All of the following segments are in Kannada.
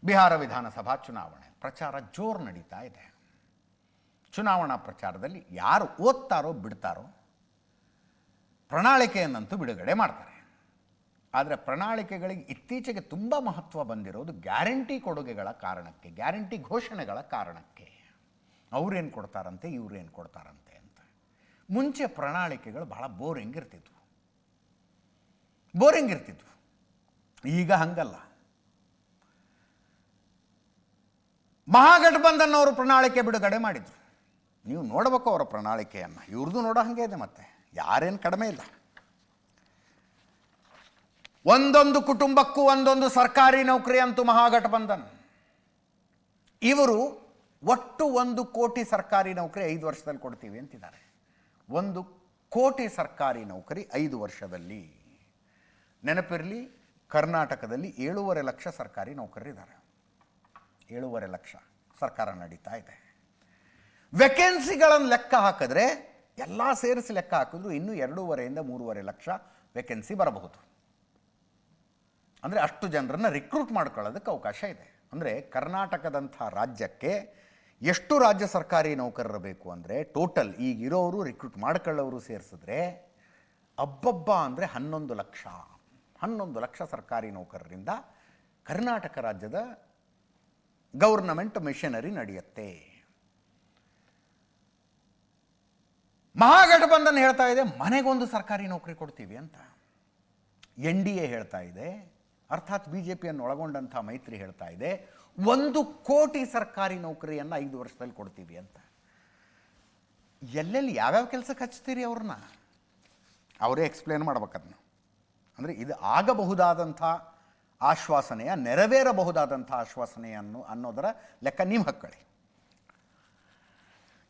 ಬಿಹಾರ ವಿಧಾನಸಭಾ ಚುನಾವಣೆ ಪ್ರಚಾರ ಜೋರು ನಡೀತಾ ಇದೆ. ಚುನಾವಣಾ ಪ್ರಚಾರದಲ್ಲಿ ಯಾರು ಓದ್ತಾರೋ ಬಿಡ್ತಾರೋ ಪ್ರಣಾಳಿಕೆಯನ್ನಂತೂ ಬಿಡುಗಡೆ ಮಾಡ್ತಾರೆ. ಆದರೆ ಪ್ರಣಾಳಿಕೆಗಳಿಗೆ ಇತ್ತೀಚೆಗೆ ತುಂಬ ಮಹತ್ವ ಬಂದಿರೋದು ಗ್ಯಾರಂಟಿ ಕೊಡುಗೆಗಳ ಕಾರಣಕ್ಕೆ, ಗ್ಯಾರಂಟಿ ಘೋಷಣೆಗಳ ಕಾರಣಕ್ಕೆ. ಅವ್ರೇನು ಕೊಡ್ತಾರಂತೆ, ಇವ್ರೇನು ಕೊಡ್ತಾರಂತೆ ಅಂತ. ಮುಂಚೆ ಪ್ರಣಾಳಿಕೆಗಳು ಬಹಳ ಬೋರಿಂಗ್ ಇರ್ತಿದ್ವು. ಈಗ ಹಂಗಲ್ಲ. ಮಹಾಗಠಬಂಧನ್ ಅವರು ಪ್ರಣಾಳಿಕೆ ಬಿಡುಗಡೆ ಮಾಡಿದ್ರು. ನೀವು ನೋಡಬೇಕು ಅವರ ಪ್ರಣಾಳಿಕೆಯನ್ನು. ಇವ್ರದ್ದು ನೋಡೋ ಹಾಗೆ ಇದೆ, ಮತ್ತೆ ಯಾರೇನು ಕಡಿಮೆ ಇಲ್ಲ. ಒಂದೊಂದು ಕುಟುಂಬಕ್ಕೂ ಒಂದೊಂದು ಸರ್ಕಾರಿ ನೌಕರಿ ಅಂತೂ ಮಹಾಗಠಬಂಧನ್. ಇವರು ಒಟ್ಟು 1 ಕೋಟಿ ಸರ್ಕಾರಿ ನೌಕರಿ 5 ವರ್ಷದಲ್ಲಿ ಕೊಡ್ತೀವಿ ಅಂತಿದ್ದಾರೆ. 1 ಕೋಟಿ ಸರ್ಕಾರಿ ನೌಕರಿ 5 ವರ್ಷದಲ್ಲಿ. ನೆನಪಿರಲಿ, ಕರ್ನಾಟಕದಲ್ಲಿ 7.5 ಲಕ್ಷ ಸರ್ಕಾರಿ ನೌಕರರಿದ್ದಾರೆ. 7.5 ಲಕ್ಷ ಸರ್ಕಾರ ನಡೀತಾ ಇದೆ. ವೇಕೆನ್ಸಿಗಳನ್ನು ಲೆಕ್ಕ ಹಾಕಿದ್ರೆ, ಎಲ್ಲ ಸೇರಿಸಿ ಲೆಕ್ಕ ಹಾಕಿದ್ರು ಇನ್ನೂ 2.5 ಇಂದ 3.5 ಲಕ್ಷ ವೇಕೆನ್ಸಿ ಬರಬಹುದು. ಅಂದರೆ ಅಷ್ಟು ಜನರನ್ನು ರಿಕ್ರೂಟ್ ಮಾಡ್ಕೊಳ್ಳೋದಕ್ಕೆ ಅವಕಾಶ ಇದೆ. ಅಂದರೆ ಕರ್ನಾಟಕದಂಥ ರಾಜ್ಯಕ್ಕೆ ಎಷ್ಟು ರಾಜ್ಯ ಸರ್ಕಾರಿ ನೌಕರರು ಬೇಕು ಅಂದರೆ, ಟೋಟಲ್ ಈಗಿರೋರು ರಿಕ್ರೂಟ್ ಮಾಡ್ಕೊಳ್ಳೋರು ಸೇರಿಸಿದ್ರೆ ಅಬ್ಬಬ್ಬ ಅಂದರೆ 11 ಲಕ್ಷ. 11 ಲಕ್ಷ ಸರ್ಕಾರಿ ನೌಕರರಿಂದ ಕರ್ನಾಟಕ ರಾಜ್ಯದ ಗೌರ್ನಮೆಂಟ್ ಮಿಷನರಿ ನಡೆಯುತ್ತೆ. ಮಹಾಗಠಬಂಧನ್ ಹೇಳ್ತಾ ಇದೆ ಮನೆಗೊಂದು ಸರ್ಕಾರಿ ನೌಕರಿ ಕೊಡ್ತೀವಿ ಅಂತ. NDA ಹೇಳ್ತಾ ಇದೆ, ಅರ್ಥಾತ್ BJPಯನ್ನು ಒಳಗೊಂಡಂಥ ಮೈತ್ರಿ ಹೇಳ್ತಾ ಇದೆ 1 ಕೋಟಿ ಸರ್ಕಾರಿ ನೌಕರಿಯನ್ನು 5 ವರ್ಷದಲ್ಲಿ ಕೊಡ್ತೀವಿ ಅಂತ. ಎಲ್ಲೆಲ್ಲಿ ಯಾವ್ಯಾವ ಕೆಲಸಕ್ಕೆ ಹಚ್ತೀರಿ ಅವ್ರನ್ನ ಅವರೇ ಎಕ್ಸ್ಪ್ಲೇನ್ ಮಾಡ್ಬೇಕದನ್ನು. ಅಂದರೆ ಇದು ಆಗಬಹುದಾದಂಥ ಆಶ್ವಾಸನೆಯ, ನೆರವೇರಬಹುದಾದಂಥ ಆಶ್ವಾಸನೆಯನ್ನು ಅನ್ನೋದರ ಲೆಕ್ಕ ನೀವು ಹಾಕ್ಕೊಳ್ಳಿ.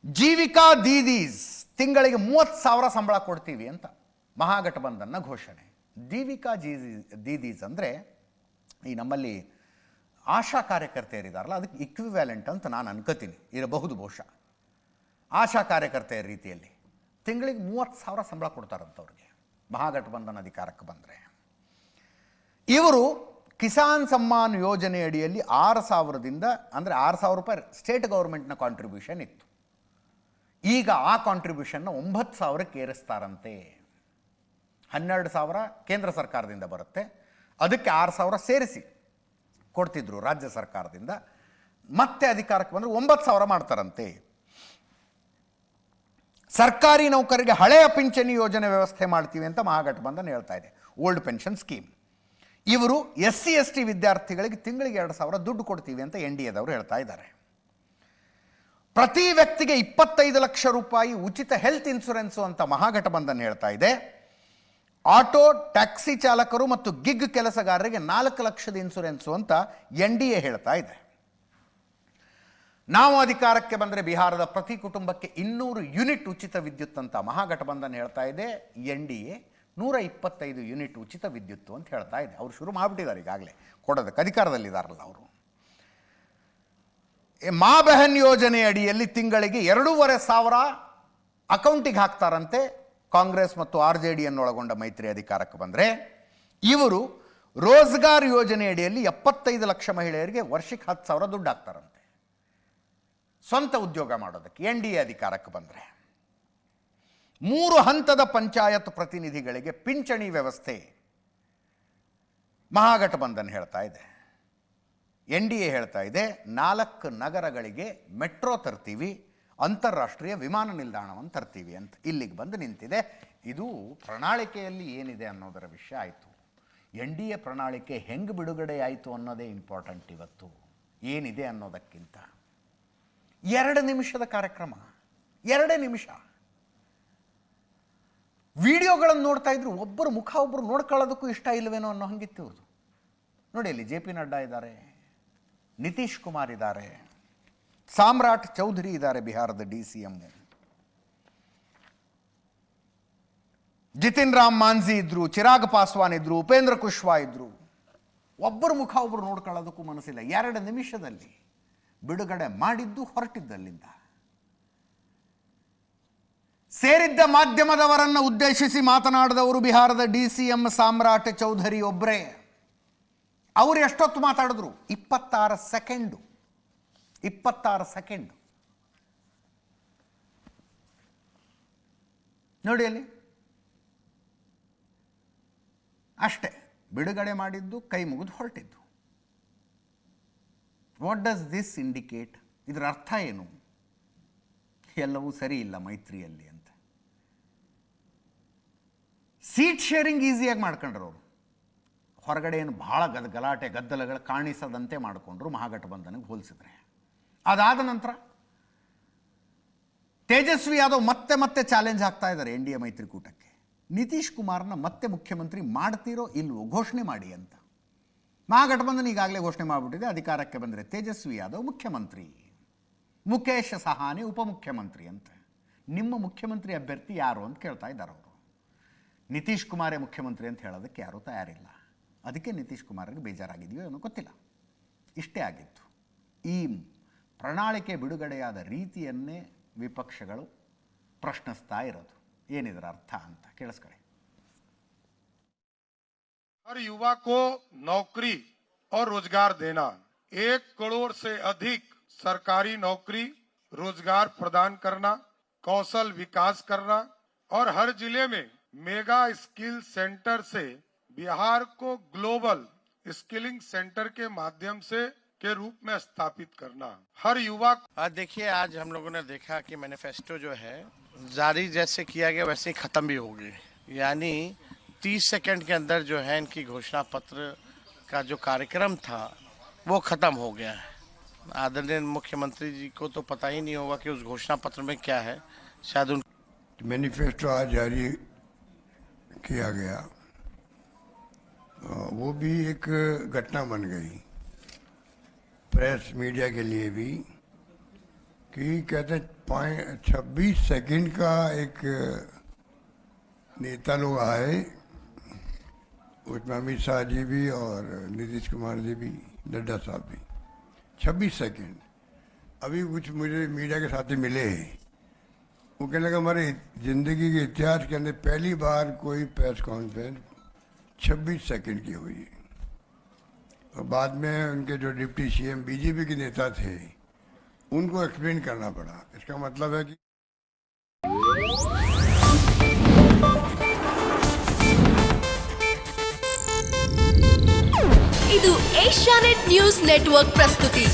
ಜೀವಿಕಾ ದೀದೀಸ್ ತಿಂಗಳಿಗೆ 30,000 ಸಂಬಳ ಕೊಡ್ತೀವಿ ಅಂತ ಮಹಾಗಠಬಂಧನ್ನ ಘೋಷಣೆ. ಜೀವಿಕಾ ದೀದೀಸ್ ಅಂದರೆ ಈ ನಮ್ಮಲ್ಲಿ ಆಶಾ ಕಾರ್ಯಕರ್ತೆಯರಿದ್ದಾರಲ್ಲ, ಅದಕ್ಕೆ ಇಕ್ವಿವ್ಯಾಲೆಂಟ್ ಅಂತ ನಾನು ಅನ್ಕೋತೀನಿ, ಇರಬಹುದು ಬಹುಶಃ. ಆಶಾ ಕಾರ್ಯಕರ್ತೆಯರ ರೀತಿಯಲ್ಲಿ ತಿಂಗಳಿಗೆ 30,000 ಸಂಬಳ ಕೊಡ್ತಾರಂಥವ್ರಿಗೆ ಮಹಾಗಠಬಂಧನ್ ಅಧಿಕಾರಕ್ಕೆ ಬಂದರೆ. ಇವರು ಕಿಸಾನ್ ಸಮ್ಮಾನ್ ಯೋಜನೆ ಅಡಿಯಲ್ಲಿ 6,000ದಿಂದ ಅಂದರೆ 6,000 ರೂಪಾಯಿ ಸ್ಟೇಟ್ ಗೌರ್ಮೆಂಟ್ನ ಕಾಂಟ್ರಿಬ್ಯೂಷನ್ ಇತ್ತು. ಈಗ ಆ ಕಾಂಟ್ರಿಬ್ಯೂಷನ್ನ 9,000ಕ್ಕೆ ಏರಿಸ್ತಾರಂತೆ. 12,000 ಕೇಂದ್ರ ಸರ್ಕಾರದಿಂದ ಬರುತ್ತೆ, ಅದಕ್ಕೆ 6,000 ಸೇರಿಸಿ ಕೊಡ್ತಿದ್ರು ರಾಜ್ಯ ಸರ್ಕಾರದಿಂದ. ಮತ್ತೆ ಅಧಿಕಾರಕ್ಕೆ ಬಂದರೆ 9,000 ಮಾಡ್ತಾರಂತೆ. ಸರ್ಕಾರಿ ನೌಕರಿಗೆ ಹಳೆಯ ಪಿಂಚಣಿ ಯೋಜನೆ ವ್ಯವಸ್ಥೆ ಮಾಡ್ತೀವಿ ಅಂತ ಮಹಾಗಠಬಂಧನ್ ಹೇಳ್ತಾ ಇದೆ, ಓಲ್ಡ್ ಪೆನ್ಷನ್ ಸ್ಕೀಮ್. ಇವರು SC/ST ವಿದ್ಯಾರ್ಥಿಗಳಿಗೆ ತಿಂಗಳಿಗೆ 2,000 ದುಡ್ಡು ಕೊಡ್ತೀವಿ ಅಂತ NDAದವರು ಹೇಳ್ತಾ ಇದ್ದಾರೆ. ಪ್ರತಿ ವ್ಯಕ್ತಿಗೆ 25 ಲಕ್ಷ ರೂಪಾಯಿ ಉಚಿತ ಹೆಲ್ತ್ ಇನ್ಶೂರೆನ್ಸು ಅಂತ ಮಹಾಗಠಬಂಧನ್ ಹೇಳ್ತಾ ಇದೆ. ಆಟೋ ಟ್ಯಾಕ್ಸಿ ಚಾಲಕರು ಮತ್ತು ಗಿಗ್ ಕೆಲಸಗಾರರಿಗೆ 4 ಲಕ್ಷದ ಇನ್ಶೂರೆನ್ಸು ಅಂತ NDA ಹೇಳ್ತಾ ಇದೆ. ನಾವು ಅಧಿಕಾರಕ್ಕೆ ಬಂದರೆ ಬಿಹಾರದ ಪ್ರತಿ ಕುಟುಂಬಕ್ಕೆ 200 ಯೂನಿಟ್ ಉಚಿತ ವಿದ್ಯುತ್ ಅಂತ ಮಹಾಗಠಬಂಧನ್ ಹೇಳ್ತಾ ಇದೆ. NDA 125 ಯೂನಿಟ್ ಉಚಿತ ವಿದ್ಯುತ್ತು ಅಂತ ಹೇಳ್ತಾ ಇದೆ. ಅವರು ಶುರು ಮಾಡಿಬಿಟ್ಟಿದ್ದಾರೆ ಈಗಾಗಲೇ ಕೊಡೋದಕ್ಕೆ, ಅಧಿಕಾರದಲ್ಲಿದ್ದಾರಲ್ಲ ಅವರು. ಮಾ ಬೆಹನ್ ಯೋಜನೆ ಅಡಿಯಲ್ಲಿ ತಿಂಗಳಿಗೆ 2,500 ಅಕೌಂಟಿಗೆ ಹಾಕ್ತಾರಂತೆ ಕಾಂಗ್ರೆಸ್ ಮತ್ತು RJDಯನ್ನು ಒಳಗೊಂಡ ಮೈತ್ರಿ ಅಧಿಕಾರಕ್ಕೆ ಬಂದರೆ. ಇವರು ರೋಜ್ಗಾರ್ ಯೋಜನೆ ಅಡಿಯಲ್ಲಿ 75 ಲಕ್ಷ ಮಹಿಳೆಯರಿಗೆ ವರ್ಷಕ್ಕೆ 10,000 ದುಡ್ಡು ಹಾಕ್ತಾರಂತೆ ಸ್ವಂತ ಉದ್ಯೋಗ ಮಾಡೋದಕ್ಕೆ NDA ಅಧಿಕಾರಕ್ಕೆ ಬಂದರೆ. 3 ಹಂತದ ಪಂಚಾಯತ್ ಪ್ರತಿನಿಧಿಗಳಿಗೆ ಪಿಂಚಣಿ ವ್ಯವಸ್ಥೆ ಮಹಾಗಠಬಂಧನ್ ಹೇಳ್ತಾ ಇದೆ. NDA ಹೇಳ್ತಾ ಇದೆ 4 ನಗರಗಳಿಗೆ ಮೆಟ್ರೋ ತರ್ತೀವಿ, ಅಂತಾರಾಷ್ಟ್ರೀಯ ವಿಮಾನ ನಿಲ್ದಾಣವನ್ನು ತರ್ತೀವಿ ಅಂತ. ಇಲ್ಲಿಗೆ ಬಂದು ನಿಂತಿದೆ. ಇದು ಪ್ರಣಾಳಿಕೆಯಲ್ಲಿ ಏನಿದೆ ಅನ್ನೋದರ ವಿಷಯ ಆಯಿತು. NDA ಪ್ರಣಾಳಿಕೆ ಹೆಂಗೆ ಬಿಡುಗಡೆ ಆಯಿತು ಅನ್ನೋದೇ ಇಂಪಾರ್ಟೆಂಟ್ ಇವತ್ತು, ಏನಿದೆ ಅನ್ನೋದಕ್ಕಿಂತ. 2 ನಿಮಿಷದ ಕಾರ್ಯಕ್ರಮ, 2 ನಿಮಿಷ. ವಿಡಿಯೋಗಳನ್ನು ನೋಡ್ತಾ ಇದ್ರು ಒಬ್ಬರು ಮುಖ ಒಬ್ಬರು ನೋಡ್ಕೊಳ್ಳೋದಕ್ಕೂ ಇಷ್ಟ ಇಲ್ಲವೇನೋ ಅನ್ನೋ ಹಂಗಿತ್ತು ಇವ್ರದ್ದು. ನೋಡಿ, ಅಲ್ಲಿ JP ನಡ್ಡಾ ಇದ್ದಾರೆ, ನಿತೀಶ್ ಕುಮಾರ್ ಇದ್ದಾರೆ, ಸಾಮ್ರಾಟ್ ಚೌಧರಿ ಇದ್ದಾರೆ ಬಿಹಾರದ DCM, ಜಿತಿನ್ ರಾಮ್ ಮಾಂಝಿ ಇದ್ರು, ಚಿರಾಗ್ ಪಾಸ್ವಾನ್ ಇದ್ರು, ಉಪೇಂದ್ರ ಕುಶ್ವಾ ಇದ್ರು. ಒಬ್ಬರು ಮುಖ ಒಬ್ಬರು ನೋಡ್ಕೊಳ್ಳೋದಕ್ಕೂ ಮನಸ್ಸಿಲ್ಲ. 2 ನಿಮಿಷದಲ್ಲಿ ಬಿಡುಗಡೆ ಮಾಡಿದ್ದು ಹೊರಟಿದ್ದಲ್ಲಿಂದ. ಸೇರಿದ್ದ ಮಾಧ್ಯಮದವರನ್ನು ಉದ್ದೇಶಿಸಿ ಮಾತನಾಡಿದವರು ಬಿಹಾರದ DCM ಸಾಮ್ರಾಟ್ ಚೌಧರಿ ಒಬ್ಬರೇ. ಅವರು ಎಷ್ಟೊತ್ತು ಮಾತಾಡಿದ್ರು? 26 ಸೆಕೆಂಡು. 26 ಸೆಕೆಂಡು ನೋಡಿ ಅಲ್ಲಿ ಅಷ್ಟೇ. ಬಿಡುಗಡೆ ಮಾಡಿದ್ದು, ಕೈ ಮುಗಿದು ಹೊರಟಿದ್ದು. What does this indicate? ಇದರ ಅರ್ಥ ಏನು? ಎಲ್ಲವೂ ಸರಿ ಇಲ್ಲ ಮೈತ್ರಿಯಲ್ಲಿ ಅಂತ. ಸೀಟ್ ಶೇರಿಂಗ್ ಈಸಿಯಾಗಿ ಮಾಡ್ಕೊಂಡ್ರು ಅವರು. ಹೊರಗಡೆ ಏನು ಭಾಳ ಗಲಾಟೆ ಗದ್ದಲಗಳು ಕಾಣಿಸದಂತೆ ಮಾಡಿಕೊಂಡ್ರು ಮಹಾಗಠಬಂಧನಿಗೆ ಹೋಲಿಸಿದ್ರೆ. ಅದಾದ ನಂತರ ತೇಜಸ್ವಿ ಯಾದವ್ ಮತ್ತೆ ಚಾಲೆಂಜ್ ಆಗ್ತಾ ಇದ್ದಾರೆ ಎನ್ ಡಿ ಎ ಮೈತ್ರಿಕೂಟಕ್ಕೆ. ನಿತೀಶ್ ಕುಮಾರ್ನ ಮತ್ತೆ ಮುಖ್ಯಮಂತ್ರಿ ಮಾಡ್ತೀರೋ ಇಲ್ವೋ ಘೋಷಣೆ ಮಾಡಿ ಅಂತ. ಮಹಾಗಠಬಂಧನ್ ಈಗಾಗಲೇ ಘೋಷಣೆ ಮಾಡಿಬಿಟ್ಟಿದೆ, ಅಧಿಕಾರಕ್ಕೆ ಬಂದರೆ ತೇಜಸ್ವಿ ಯಾದವ್ ಮುಖ್ಯಮಂತ್ರಿ, ಮುಖೇಶ್ ಸಹಾನಿ ಉಪಮುಖ್ಯಮಂತ್ರಿ ಅಂತ. ನಿಮ್ಮ ಮುಖ್ಯಮಂತ್ರಿ ಅಭ್ಯರ್ಥಿ ಯಾರು ಅಂತ ಕೇಳ್ತಾ ಇದ್ದಾರೆ ಅವರು. ನಿತೀಶ್ ಕುಮಾರೇ ಮುಖ್ಯಮಂತ್ರಿ ಅಂತ ಹೇಳೋದಕ್ಕೆ ಯಾರೂ ತಯಾರಿಲ್ಲ. ಅದಕ್ಕೆ ನಿತೀಶ್ ಕುಮಾರ್ಗೆ ಬೇಜಾರಾಗಿದೆಯೋ ಏನೋ ಗೊತ್ತಿಲ್ಲ. ಇಷ್ಟೇ ಆಗಿತ್ತು. ಈ ಪ್ರಣಾಳಿಕೆ ಬಿಡುಗಡೆಯಾದ ರೀತಿಯನ್ನೇ ವಿಪಕ್ಷಗಳು ಪ್ರಶ್ನಿಸ್ತಾ ಇರೋದು. ಏನಿದರ ಅರ್ಥ ಅಂತ ಕೇಳಿಸ್ಕೊಳ್ಳಿ. हर युवा को नौकरी और रोजगार देना, 1 करोड़ से अधिक सरकारी नौकरी रोजगार प्रदान करना, कौशल विकास करना और हर जिले में मेगा स्किल सेंटर से बिहार को ग्लोबल स्किलिंग सेंटर के माध्यम से के रूप में स्थापित करना. हर युवा देखिए, आज हम लोगों ने देखा कि मैनिफेस्टो जो है जारी जैसे किया गया वैसे ही खत्म भी होगी. यानी 30 सेकंड के अंदर जो है इनकी घोषणा पत्र का जो कार्यक्रम था वो खत्म हो गया है. आदरणीय मुख्यमंत्री जी को तो पता ही नहीं होगा कि उस घोषणा पत्र में क्या है. शायद उन मैनिफेस्टो आज जारी किया गया, वो भी एक घटना बन गई प्रेस मीडिया के लिए भी, कि कहते 26 सेकंड का एक नेता लोग आए, उसमें अमित शाह जी भी और नीतीश कुमार जी भी, नड्डा साहब भी. 26 सेकंड. अभी कुछ मुझे मीडिया के साथी मिले हैं, वो कहने लगा हमारे जिंदगी के इतिहास के अंदर पहली बार कोई प्रेस कॉन्फ्रेंस 26 सेकंड की हुई. और बाद में उनके जो डिप्टी सीएम बीजेपी के नेता थे उनको एक्सप्लेन करना पड़ा. इसका मतलब है कि ಇದು ಏಷ್ಯಾನೆಟ್ ನ್ಯೂಸ್ ನೆಟ್ವರ್ಕ್ ಪ್ರಸ್ತುತಿ.